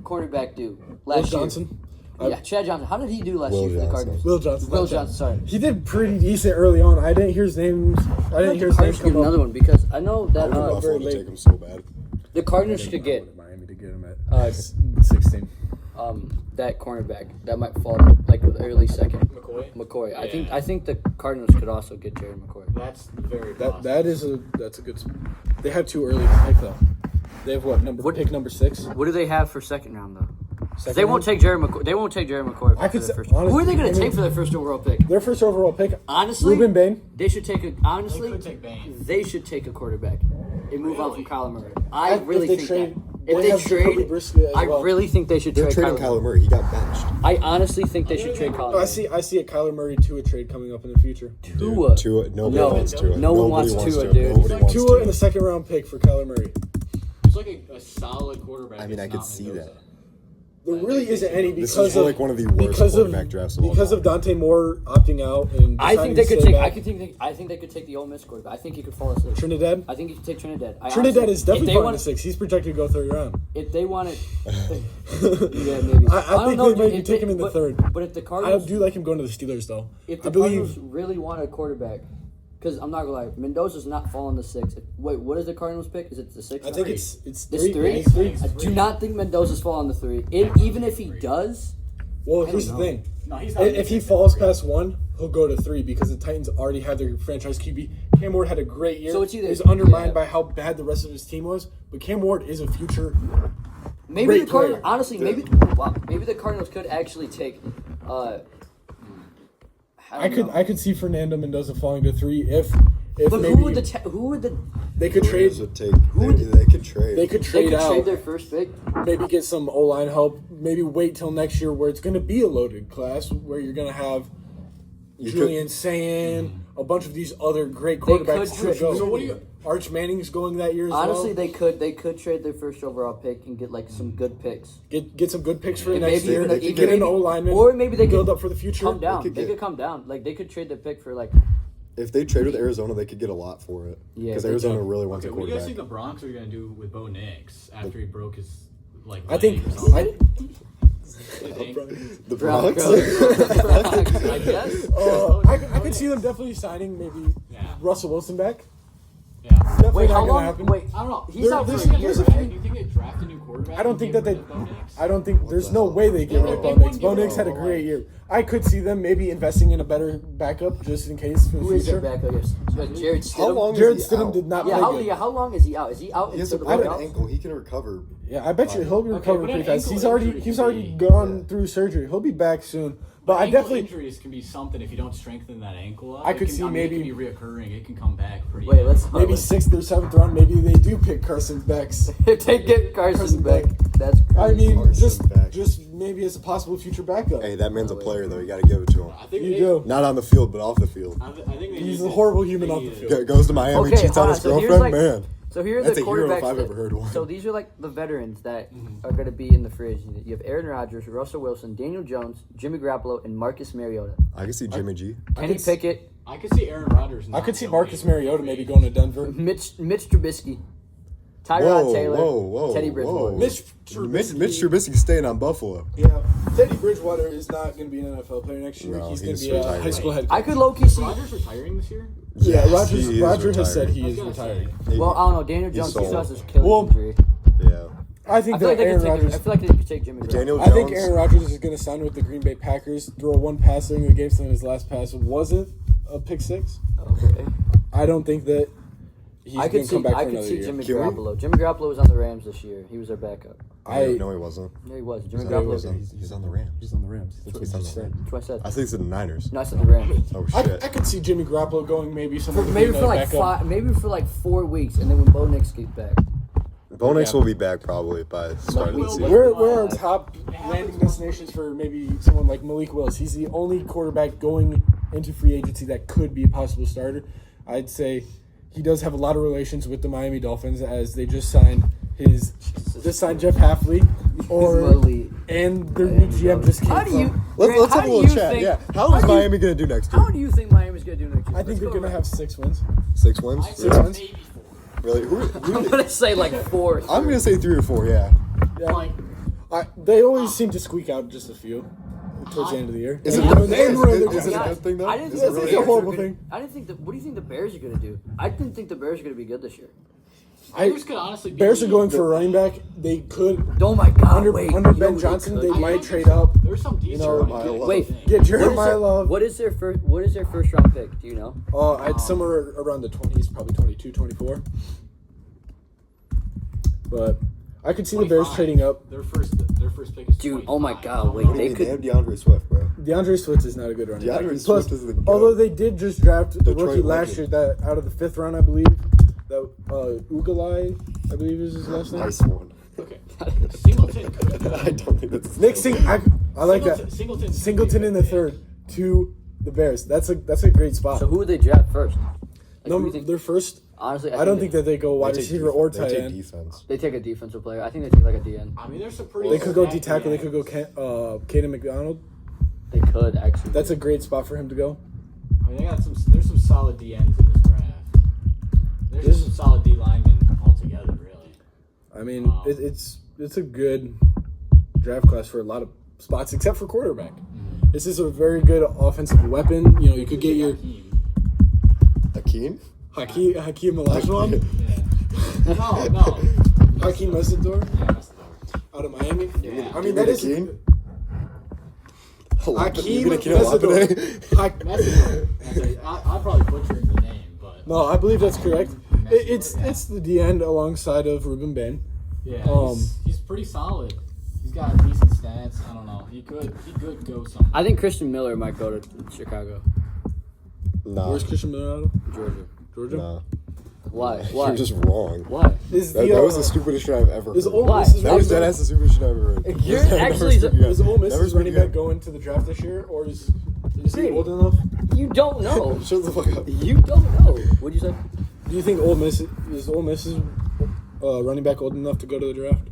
cornerback do Will last year? Johnson. Yeah, Chad Johnson. How did he do last Will year for the Johnson. Cardinals? Will Johnson. Will not Chad. Johnson. Sorry. He did pretty decent early on. I didn't hear his names. I didn't hear his names Get come another up. one because I know that Buffalo very to late. take him so bad. the Cardinals could get Miami to get him Uh, at 16. that cornerback that might fall like the early second. McCoy? I think the Cardinals could also get Jared McCoy. That's very possible. That's a good. They have too early to pick though. They have pick number 6. What do they have for second round though? Second They won't round? take Jared McCoy. They won't take Jared McCoy. I could for say- their first. honestly, Who are they going I to take mean- for their first overall pick? Their first overall pick. Honestly, Ruben Bain. They should take a. Honestly, They could take Bain. They should take a quarterback and move on from Really? Kyler Murray. I If really they think trade- that. they If they have Jacoby trade, Brissett as I well. really think they should They're trade trading Kyler. Kyler Murray. He got benched. I honestly think they should trade Kyler. I see a Kyler Murray Tua trade coming up in the future. Tua. Tua. Nobody No. wants Tua. No one Nobody wants Tua, Tua. dude. Nobody wants Tua Tua. in the second round pick for Kyler Murray. He's like a solid quarterback. I mean, It's I could not see Mendoza. that. There really isn't any This because is of like one of the worst because of quarterback drafts of all because time. of Dante Moore opting out and I deciding think they to could stay take. back. I think they could take the Ole Miss quarterback. I think he could fall asleep. Trinidad. I think he could take Trinidad. Trinidad is definitely falling want to 6. He's projected to go third round. If they wanted, yeah, maybe. I don't think know, they might dude, take him in the but- third. But if the I Cardinals, do like him going to the Steelers though. if I the believe Cardinals really want a quarterback, because I'm not gonna lie, Mendoza's not falling to 6. Wait, what is the Cardinals pick? Is it the 6? I think Three. it's It's 3. 3? It's 3. I do not think Mendoza's falling to 3. And even if he does, Well, I here's the don't know. thing. No, he's not. If he falls past 1, he'll go to 3 because the Titans already have their franchise QB. Cam Ward had a great year. So it's either- He's undermined yeah. by how bad the rest of his team was, but Cam Ward is a future. maybe Great the Cardinals. player. Honestly, maybe the Cardinals could actually take. I could see Fernando Mendoza falling to 3 if But maybe who would they could trade. Would take, they could trade. They could they trade could out. trade their first pick? Maybe get some O-line help. Maybe wait till next year where it's going to be a loaded class where you're going to have You Julian Sayin, a bunch of these other great They quarterbacks could to trade- go. So what do you- Arch Manning's going that year as Honestly, well. they could trade their first overall pick and get like some good picks. Get some good picks for And next maybe year. even They could get an O-lineman. or maybe they build could up for the future. come down. could They get- could come down. Like they could trade their pick for like. If they trade with Arizona, they could get a lot for it. Yeah, Because they Arizona could. really wants Okay, a what do you guys quarterback. think the Bronx are going to do with Bo Nix after he broke his I think leg or something? His ankle? The Bronx? I guess. I could see them definitely signing maybe Yeah. Russell Wilson back. Yeah. Definitely Wait, not how gonna long? happen. Wait, I don't know. he's out for there's- a year. there's a right? Do you think they draft a new quarterback? I don't think that and they. get rid of Bo Nix? I don't think there's no way they get rid of They Bo wouldn't Nix. get Bo rid Nix of had a him. great year. I could see them maybe investing in a better backup just in case for the Who is their future. backup? Yes. Jared Stidham. How long Jared is he Stidham out? did not Yeah, play good. how long is he out? Is he out He has until a the bad playoffs? ankle. He can recover. Yeah, I bet you he'll recover but pretty an fast. ankle He's already injury he's can already be- gone through surgery. He'll be back soon. But I Ankle definitely injuries can be something if you don't strengthen that ankle up. I It could can- see mean, maybe- it can be reoccurring. It can come back pretty. Wait, let's maybe 6th or 7th round. Maybe they do pick Carson Becks. If they get Carson back, that's crazy. I mean, Carson Beck. just maybe as a possible future backup. Hey, that man's a player, though. You got to give it to him. I think You they, do. Not on the field, but off the field. I think they He's need a to- horrible human they off the need field. Goes to Miami, Okay, cheats on hold his on, so here's girlfriend. like- Man. So here are That's the a hero quarterbacks. if I've ever heard one. So these are like the veterans that are going to be in the free agency. You have Aaron Rodgers, Russell Wilson, Daniel Jones, Jimmy Garoppolo, and Marcus Mariota. I can see Jimmy G. Kenny could s- Pickett, I could see Aaron Rodgers. I not could see going Marcus to Mariota free maybe agency. going to Denver. Mitch Trubisky, Tyrod Whoa, Taylor, whoa, Teddy whoa. Bridgewater. Mitch Mitch Trubisky's staying on Buffalo. Yeah, Teddy Bridgewater is not going to be an NFL player next year. No, he's going to he's be a retiring. high school head coach. I could low key see. Rodgers retiring this year? Yeah, Yes, he is Roger has said retiring. he I was is gonna retiring. say. Well, I don't know. Daniel Jones sold. still has his Achilles Well, injury. Yeah. I think I feel like that they Aaron could take. Rodgers. I feel like they could take Jimmy. Daniel Garoppolo. I think Jones. Aaron Rodgers is going to sign with the Green Bay Packers. Throw one pass during the game, so then his last pass wasn't a pick six. Okay. I don't think that he's I going could to see. come back I for could another see year. Jimmy Can we- Garoppolo. Jimmy Garoppolo was on the Rams this year. He was their backup. No, he wasn't. No, he was. Jimmy No, he Garoppolo. wasn't. He's on the Rams. He's on the Rams. That's what He's he on just the said. That's what I said. I think it's the Niners. No, I said the Rams. Oh, I shit. could see Jimmy Garoppolo going maybe somewhere. to Maybe be for like backup. maybe for like 4 weeks, and then when Bo Nix gets back. Bo Nix Yeah. will be back probably by the start of the Will- season. Where are top landing destinations for maybe someone like Malik Willis? He's the only quarterback going into free agency that could be a possible starter, I'd say he does have a lot of relations with the Miami Dolphins as they just signed Jeff Hafley, and their new GM just came from. Let's have a little chat. Yeah, how is Miami going to do next year? How do you think Miami's going to do next year? I think they're going to have 6 wins. 6 wins. I 6 said wins? maybe 4. Really? I'm going to say like 4. I'm going to say 3 or 4. Yeah. Yeah. Like, They always seem to squeak out just a few towards the end of the year. Is it And a then we're in the- good thing though? I didn't Is think it the It's really a Bears horrible were gonna- thing. I didn't think. What do you think the Bears are going to do? I didn't think the Bears are going to be good this year. Bears could honestly be Bears are going for a running back. They could Oh my God! under wait, Ben you know who Johnson. could? They I might don't trade think up. There's some decent know, running Mile backs. Love. Wait. Get What is Jeremiah Love. What is their first round pick? Do you know? I'd somewhere around the 20s, probably 22, 24. But I could see the Bears 25. trading up. Their first pick is Dude, 25. oh my God, I wait, don't know. they They could- have DeAndre Swift, bro. DeAndre Swift is not a good running back. DeAndre Plus, Swift is the goat. although they did just draft the Detroit rookie last year legend. that out of the 5th round, I believe, that Ugalai, I believe is his last name. Nice one. Okay. Singleton could I don't think that's Nick I like that. Singleton in the 3rd to the Bears. That's a great spot. So who would they draft first? Like, who do No, you think- they're first. honestly, I don't think that they go wide They take receiver or they tight take end. defense. they take a defensive player. I think they take like a DN. I mean, there's some pretty. They could go D stacked tackle. They DNs. could go Caden McDonald. They could actually. That's a great spot for him to go. I mean, there's some solid DNs in this draft. There's just some solid D linemen altogether, really. I mean, it's a good draft class for a lot of spots, except for quarterback. This is a very good offensive weapon. You know, you could get your Hakeem? Hakeem Olajuwon, No. Hakeem Messidor Yeah, that's the out of Miami. Yeah. I mean, that is Hakeem? Hakeem You're gonna kill Messidor. Olave? Messidor. I'm probably butchering the name, but No, I believe that's correct. It's the D end alongside of Ruben Bain. yeah, he's pretty solid. He's got decent stats. I don't know. He could go somewhere. I think Christian Miller might go to Chicago, Nah. Where's Christian Miller out of? Georgia. Georgia. Nah. Why? You're just wrong. Why? Is That was the stupidest shit I've ever is heard. Ole Why? Miss's That was running dead back- ass the stupidest shit I've ever heard. You're Never actually- speak again. Is Ole Never Miss's speak running back again. going to the draft this year, or is he Hey. old enough? You don't know. Shut the fuck up. You don't know. What'd you say? Do you think Ole Miss's running back old enough to go to the draft?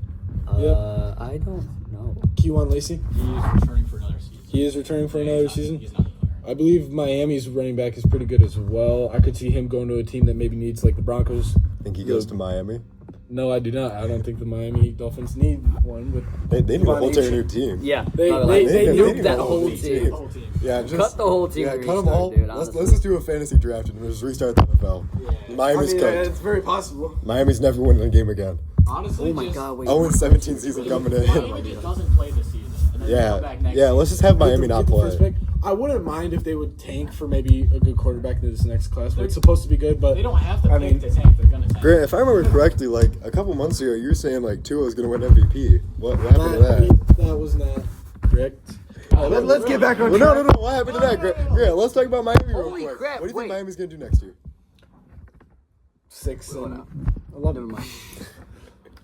I don't know. Keywan Lacey. He is returning for another season. He is returning for another season. He's not the player. I believe Miami's running back is pretty good as well. I could see him going to a team that maybe needs like the Broncos. Think he goes to Miami? No, I do not. I don't think the Miami Dolphins need one. But They need a whole Devon entire new team. Yeah. They nuked need that a whole whole team. team. The whole team. Yeah, just Cut the whole team. Yeah, and cut them restart, all. Dude, Let's honestly. just do a fantasy draft and just restart the NFL. Yeah. Miami's cooked. very possible. Miami's never winning a game again. Honestly, Oh my just, God! Wait. 0-17 season coming in. Miami just doesn't play this season. And then they come back next Yeah. Let's just have Miami not play. I wouldn't mind if they would tank for maybe a good quarterback in this next class. But it's supposed to be good, but They don't have to I pick mean- to tank. They're gonna tank. Grant, if I remember correctly, like a couple months ago, you were saying like Tua was gonna win MVP. What happened to that? that was not correct. Let's get back on Well, track. no. What happened to that, Grant? Let's talk about Miami real Holy quick. crap, What do you wait. think Miami's gonna do next year? 6 and Never 11. mind.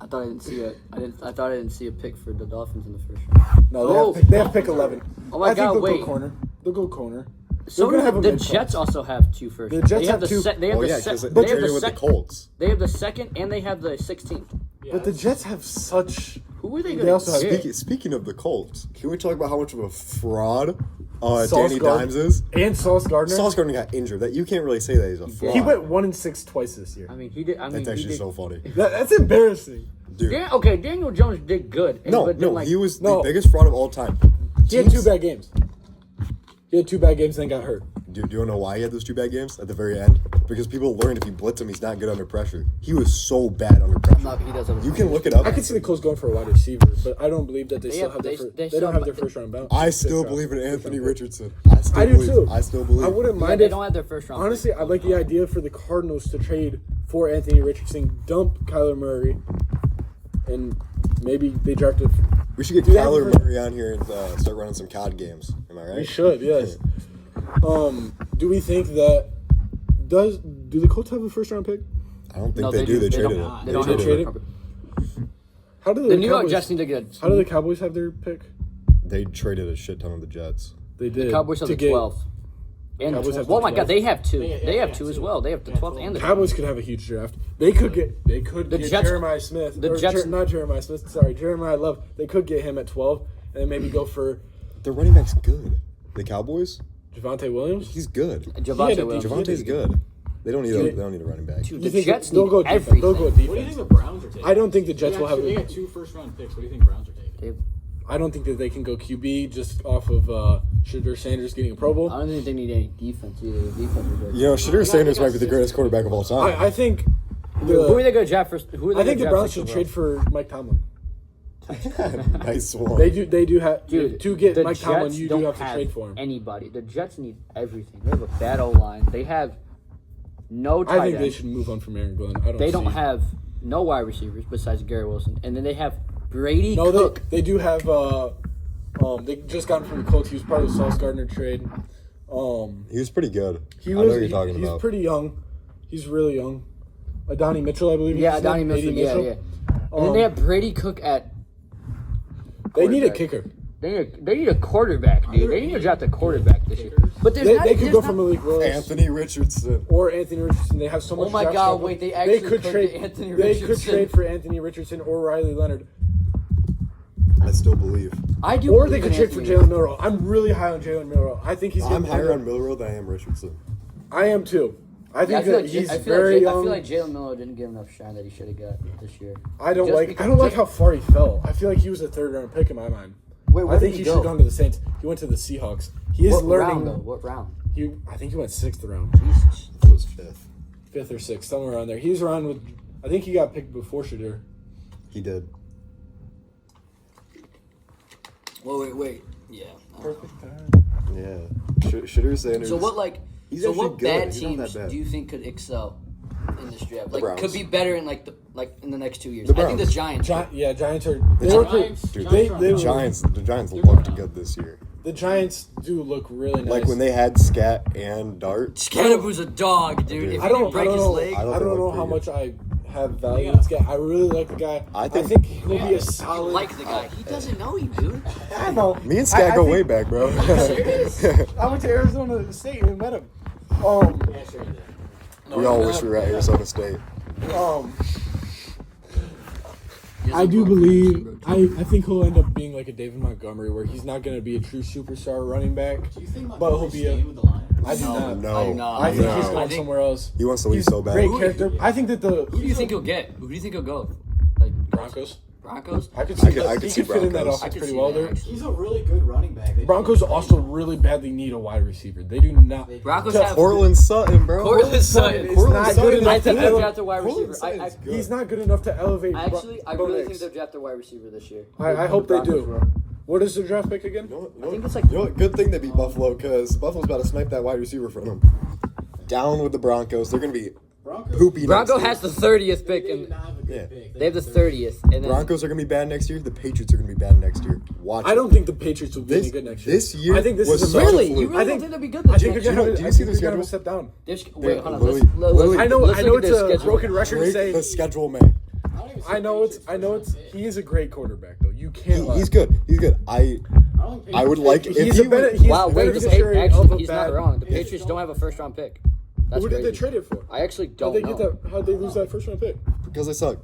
I thought I didn't see it. I thought I didn't see a pick for the Dolphins in the first round. No, they have pick 11. Oh my I think God, they'll wait. go corner. They'll go corner. So gonna have a the mid-class. Jets also have 2 first. The Jets they have the two. They have Oh the yeah, sec- because they they have traded the with the sec- Colts. They have the second and they have the 16th. Yeah, But the that's- Jets have such. Who are they They going also have- to get? Speaking of the Colts, can we talk about how much of a fraud Sauce Danny Gardner- Dimes is? And Sauce Gardner. Sauce Gardner got injured. That you can't really say that he's a fraud. He went 1-6 twice this year. I mean, he did. I mean, That's he actually did. so funny, That's embarrassing. dude. Okay, Daniel Jones did good. No, but then, no, like, he was No. the biggest fraud of all time. He had 2 bad games. He had 2 bad games and then got hurt. Do you want to know why he had those 2 bad games at the very end? Because people learned if you blitz him, he's not good under pressure. He was so bad under pressure. No, he does have a- You can look it up. I could see the Colts going for a wide receiver, but I don't believe that they still have- have their they- first. they They don't still have their have- first round bounce. I still First believe in round. Anthony Richardson. I do too. I still believe. I wouldn't Yeah, mind they if. don't have their first round. pick. Honestly, I like the idea for the Cardinals to trade for Anthony Richardson, dump Kyler Murray, and maybe they draft a. We should get Do they have Kyler a- Murray on here and start running some COD games. Am I right? We should, yes. Do we think that do the Colts have a first round pick? I don't think No, they do. They traded don't. it. They don't They have a traded first it? round pick. How do The New York Cowboys, Jets need to get. How do the Cowboys have their pick? They traded a shit ton of the Jets. They did. Cowboys have to the get 12th. And Cowboys have oh the my God, 12th. they have two. They They have have two as two. well. They have the Yeah, 12th and the Cowboys could have a huge draft. They could get The get Jets- Jeremiah Smith. the or Jets- not Jeremiah Smith. Sorry, Jeremiah Love. They could get him at 12, and then maybe go for Their running back's good. The Cowboys, Javonte Williams. he's good. Javonte Yeah, Williams. Javonte's good. They don't need a running back. Dude, You the think Jets they'll need go defense? everything. They'll go What do you think defense. the Browns are taking? I don't think the Jets will have. They got 2 first-round picks. What do you think Browns are taking? I don't think that they can go QB just off of Shadur Sanders getting a Pro Bowl. I don't think they need any defense either. Defense is good. You know, Shadur Sanders might be the greatest quarterback of all time. I think. Who are they going to draft first? Who are they I think the gonna Browns draft should trade for Mike Tomlin. Nice one. They do have Dude, to get the Mike Tomlin. Jets You don't do have to trade for him. Anybody. The Jets need everything. They have a bad O line. They have no tight I think end. they should move on from Aaron Glenn. They don't have no wide receivers besides Gary Wilson, and then they have Brady No, Cook. they do have. They just got him from the Colts. He was part of the Sauce Gardner trade. He was pretty good. He I was. know what you're talking He's about. pretty young. He's really young. Donnie Mitchell, I believe. Yeah, his Donnie name. Mitchell. AD Yeah. And then they have Brady Cook at. They need a quarterback. kicker. They need a quarterback, dude. They need to draft a quarterback this year. But there's not. They could there's go not- for Malik Willis Anthony Richardson. or Anthony Richardson. They have so much. Oh my draft God! capital. Wait, they actually could trade get Anthony They could Richardson. trade for Anthony Richardson or Riley Leonard, I still believe. I do. or they believe could in trade for Anthony Jalen Milrow. I'm really high on Jalen Milrow. I think he's. I'm gonna higher on Milrow than I am Richardson. I am too. I Yeah, think I feel that like he's I feel very like, young. I feel like Jalen Miller didn't get enough shine that he should have got this year. I don't Just like. because- I don't like how far he fell. I feel like he was a third round pick in my mind. Wait, where I did think he he go? should have gone to the Saints. He went to the Seahawks. He is What learning. round though? What round? I think he went 6th round, Jesus. It was 5th. 5th or 6th, somewhere around there. He was around with. I think he got picked before Shadur. He did. Wait. Yeah. Perfect time. Yeah. Shadur Sanders. So what He's so actually what good. bad He's not teams that bad. do you think could excel in this draft? The Browns. Could be better in in the next 2 years. The I think the Browns. Giants. Giants are. The They were Giants- pretty- Dude, they the were- Giants looked good this year. The Giants do look really nice. Like when they had Scat and Dart. Scannaboo's a dog, dude. If I he don't didn't break his know. leg, I I thought don't they know looked how pretty much I have value in this guy. I really like the guy. I I think- think he'll be a I solid. like the guy. He doesn't know you, dude. I know. Me and Scat I go think- way back, bro. I went to Arizona State and met him. Yeah, sure. We all wish we were at Arizona State. I do believe. I think he'll end up being like a David Montgomery, where he's not going to be a true superstar running back. Do you think But he'll be a. with the Lions? I do not. No. I do not. I think No. he's I going think- somewhere else. He wants to leave He's so bad. great character. I think that the Who do you think he'll get? Who do you think he'll go? Like Broncos. Broncos? I could see. I could he see could fit in that Broncos. offense could pretty see well that, there. actually. He's a really good running back. Broncos also really badly need a wide receiver. They do not. Broncos To- have Portland Sutton, bro. Cortland Sutton. It's Cortland not Sutton good is enough I to think they'll elevate. draft a wide Cortland receiver. Sutton's good. He's not good enough to elevate. I Bo really Nix. think they'll draft a wide receiver this year. I hope they Broncos do. will. What is their draft pick again? I think it's like- You know what? Good thing they beat Buffalo because Buffalo's about to snipe that wide receiver from them. Down with the Broncos. They're gonna be poopy. Bronco next year. has the 30th pick, They did and not have a good Yeah. pick. they have the 30th. And then Broncos are gonna be bad next year. The Patriots are gonna be bad next year. Watch. I it. don't think the Patriots will be This- any good next year. this year I think this was is a such a Really? fluke. You really I don't think- think they'll be good I this think year? they're gonna. Do you I see think the they're gonna schedule? step down. Wait, hold on. Literally- Let's literally- I know. let's I look know at it's this a schedule. broken record to Break say. the schedule, man. don't even see I know the it's. Patriots I know first it's. round pick. He is a great quarterback, though. You can't. lie. He's good. He's good. I don't think I would like if He's he a better. would- He's Wow, wait, the beneficiary of a actually, he's not bad- wrong. The Patriots don't have a first round pick. That's Who did crazy. they trade it for? I actually How'd don't they know. get that? How'd they lose that first round pick? because I suck.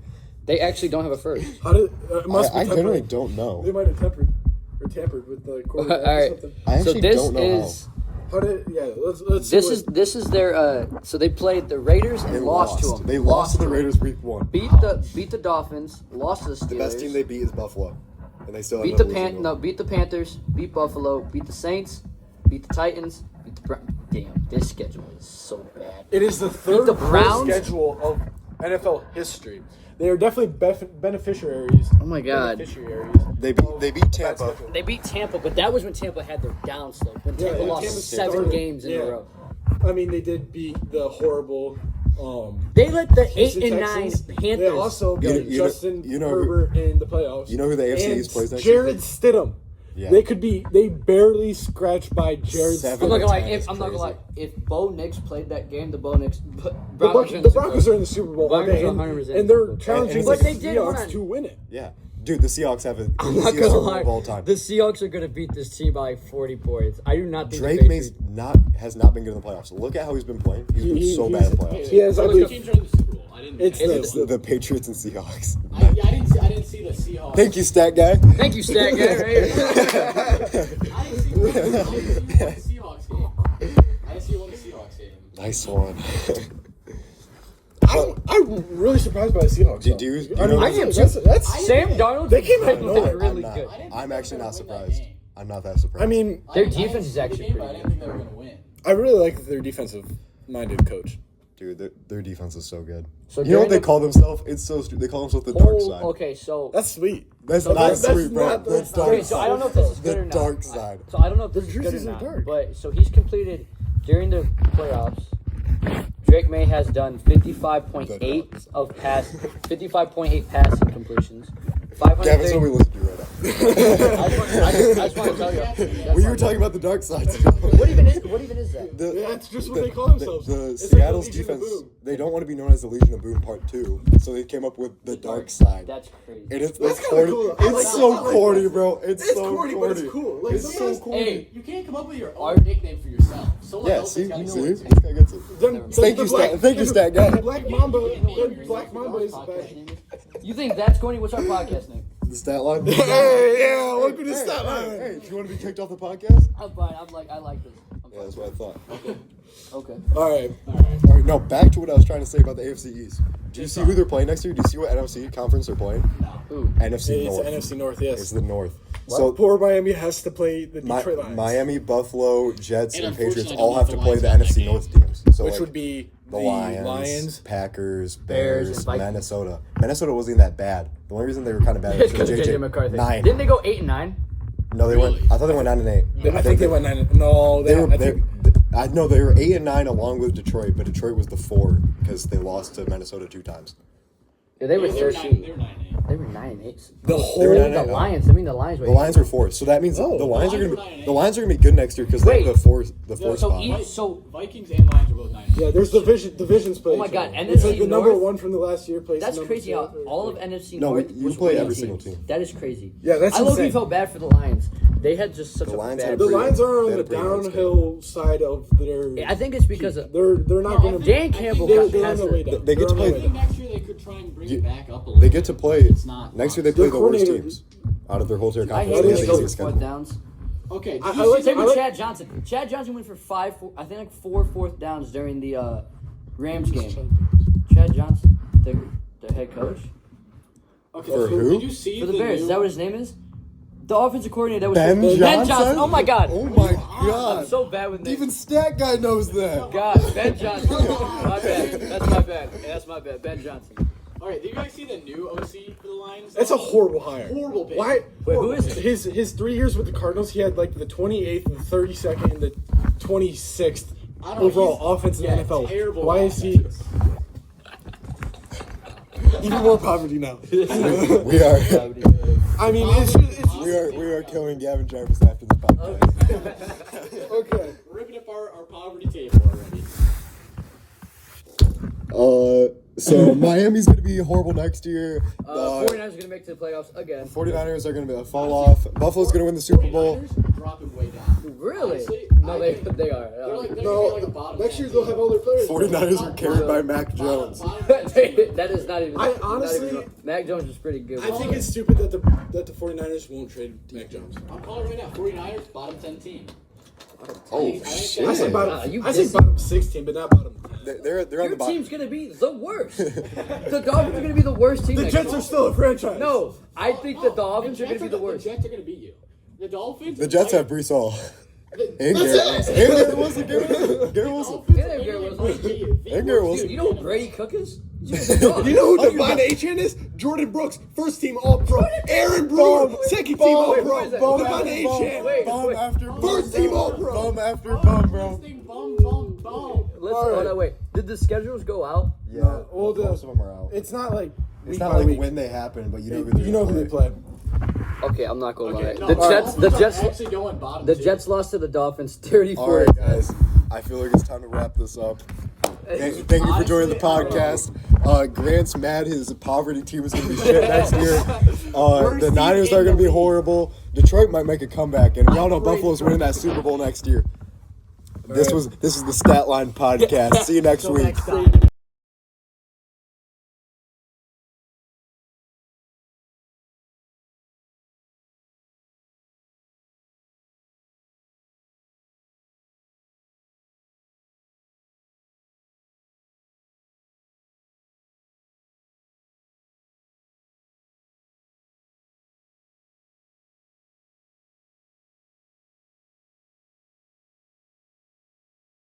They actually don't have a first. How did? It must I be generally tempered. don't know. They might have tampered with the quarterback All or right. something. I So actually this don't know is How did? Yeah. Let's. See this what- is their so they played the Raiders and how. They lost to them. They lost to the Raiders week 1. Beat the Dolphins, lost to the Steelers. The best team they beat is Buffalo, and they still beat ended the up losing them. beat the Panthers, beat Buffalo, beat the Saints, beat the Titans, beat the Damn, this schedule is so bad. It is the third the worst Browns? schedule of NFL history. They are definitely beneficiaries. Oh my God. Beneficiaries. They beat Tampa. Bad schedule. They beat Tampa, but that was when Tampa had their downslope. When Yeah, Tampa and lost Tampa 7 started. games in Yeah. a row. I mean, they did beat the horrible. They let the 8 Houston and 9 Texans. Panthers. They also got You know- Justin you know who- Herbert in the playoffs. you know who the AFC and East plays next year? Jared Stidham. Yeah. They barely scratched by Jared Seven. I'm not Stidham. gonna lie. That's I'm not gonna lie. crazy. If Bo Nix played that game, the Broncos The Broncos are in the Super Bowl. Broncos okay, are and, 100% and they're Super Bowl. challenging And the it's- But they did Seahawks run. to win it. Yeah. Dude, the Seahawks have the I'm not easiest gonna Super Bowl lie. of all time. The Seahawks are gonna beat this team by 40 points. I do not think Drake the May's has not been good in the playoffs. Look at how he's been playing. He's been so bad in the playoffs. He has, I What believe, teams are in the Super Bowl? I didn't. It's The Patriots and Seahawks. I didn't see the Seahawks. Thank you, stat guy. Thank you, stat guy. Right here. I didn't see one Seahawks game. I didn't see one Seahawks game. Nice one. I'm really surprised by the Seahawks. Do though. you I mean, know- I am that's Sam Darnold. They came out of played nowhere. really I'm good. not. I didn't I'm think actually they not were gonna win surprised. that game. I'm not that surprised. I mean, Their I didn't defense is see the actually game, pretty but I didn't good. think they were gonna win. I really like their defensive-minded coach. dude, their defense is so good. So You know what during they call themselves? It's so stupid. They call themselves the dark side. Okay, so That's sweet. That's No, not that's sweet, bro. not- That's that's dark okay, so I don't know if this is good The or not. dark side. So I don't know if this is good or jerseys are not. dark. But so he's completed during the playoffs. Drake May has done 55.8 passing completions. Gavin's what we listen to right now. I just want to tell you. We were talking about the dark side. What even is that? That's just what they call themselves. The It's like Seattle's the Legion of defense, Boom. they don't want to be known as the Legion of Boom Part 2, so they came up with the dark side. That's crazy. And it's That's corny. kinda cool. I like It's that. so I like corny, that. bro. It's so corny, corny. but it's cool. Like, It's so sometimes- corny. Hey, You can't come up with your Our- own nickname for yourself. Someone Yeah, else see? has gotta See? know This it. guy gets it. Them- Thank the you, Stat- black- thank you, Stat guy. The Black Mamba. You can't name The yourself Black Mamba is podcast back. name. You think that's corny? What's our podcast name? The stat line. Hey, yeah, welcome to Stat Line. Hey, do you want to be kicked off the podcast? I'm fine. I like this. I'm Yeah, fine. that's what I thought. Okay. All right. All right, no, back to what I was trying to say about the AFC East. Do you see who they're playing next year? Do you see what NFC conference they're playing? Who? NFC It's North. NFC North, yes. It's the North. So So poor Miami has to play the Detroit Lions, Miami, Buffalo, Jets, And and Patriots unfortunately, all I have don't to know play if the the Lions NFC got North that teams. So which like, would be the Lions, Packers, Bears, Bears, and Vikings. Minnesota. Minnesota wasn't even that bad. The only reason they were kind of bad It's is because of JJ JJ McCarthy. 9. Didn't they go 8-9? No, they Really? went. I thought they went 9-8. I think they went 9. No, They were. I They, think I know they were 8-9 along with Detroit, but Detroit was the 4 because they lost to Minnesota 2 times. Yeah, they were They were 13. 9-8. They were 9-8. the They were whole. 9-8. The Lions. I mean, the Lions were. The Lions are 4, so that means Oh. the Lions are Lions gonna were be 9-8. the Lions are gonna be good next year because they Wait. have the four So spot. So Vikings and Lions are both 9-8. Yeah, there's divisions played. Oh my God, It's like NFC the number North? 1 from the last year plays. that's the number crazy 2 how or- all of NFC No, North you was play winning every teams. single team. That is crazy. Yeah, that's I low-key insane. felt bad for the Lions. They had just such The a Lions bad. had The pretty- Lions are on they the had a pretty hard downhill side of their. I think it's because of They're not No, going I to. think- Dan Campbell They're got on past their way it. down. They get to They're on play- their I way think down. next year they could try and bring You- it back up a little. They get to play It's not. next year. They play Their the worst coordinator- teams out of their whole entire I conference. hate They They have it. the go for easiest fourth schedule. downs. Okay. did I you like- see Same the- with like- Chad Johnson. Chad Johnson went for four fourth downs during the Rams game. Chad Johnson, the head coach Okay, For so who? Did you see for the Bears. new- Is that what his name is? The offensive coordinator that was Ben Ben Johnson? Oh my God. Oh my I'm God! so bad with names. Even stat guy knows that. God, Ben Johnson. My bad. That's my bad. That's my bad. Ben Johnson. All right, did you guys see the new OC for the Lions? That's a horrible hire. Horrible pick. Why? Wait, who is it? His 3 years with the Cardinals, he had like the 28th, the 32nd, and the 26th I don't know, overall he's- offense in yeah, the NFL. terrible Why is he offense. even more poverty now? We are. I mean, it's just, We are killing Gavin Jarvis after this podcast. okay. Ripping apart our poverty table already. So Miami's gonna be horrible next year. 49ers are going to make it to the playoffs again. 49ers are gonna fall off. Buffalo's gonna win the Super Bowl. 49ers are dropping way down. Really? Honestly, No, I they think- they are. They're like, they're No, gonna be like a bottom next 10 year they'll have all their players. 49ers are carried by Mac Jones. That is not even. I not honestly- even- Mac Jones was pretty good. I think it's stupid that the 49ers won't trade Mac Jones. I'm calling it right now. 49ers, bottom 10 team. Oh I think shit! I say you bottom 16, but not bottom 10. They're on Your the bottom. team's going to be the worst. The Dolphins are going to be the worst team. The next Jets year. are still a franchise. No, I think the Dolphins are going to be the worst. The Jets are going to beat you. The Dolphins. The Jets have Brees Hall. And That's it. Garrett Wilson. Garrett Wilson. Get in, Garrett Wilson. And Garrett Wilson. Dude, you know who Brady Cook is? You know who Devon Achane is? Jordan Brooks, first team All Pro. Aaron Brewer, second team All Wait, Pro. who is that? Devon after Achane. Wait. Bum after bum. First team All-Pro. Bum after bum, bro. This thing bum, bum, bum. Let's All right. hold on, wait. Did the schedules go out? Yeah, Well, most of them are out. It's not like It's week not by like week. when they happen, but you know who they're You know who they play. Okay, I'm not gonna Okay, lie. no, The our Jets, the Dolphins are Jets, actually going bottom the two. Jets lost to the Dolphins 34. All right, guys. I feel like it's time to wrap this up. Thank you for joining the podcast. Grant's mad his poverty team is going to be shit next year. The Niners are going to be horrible. Detroit might make a comeback, and we all know Buffalo's winning that Super Bowl next year. This is the Stat Line Podcast. See you next Till week. next time.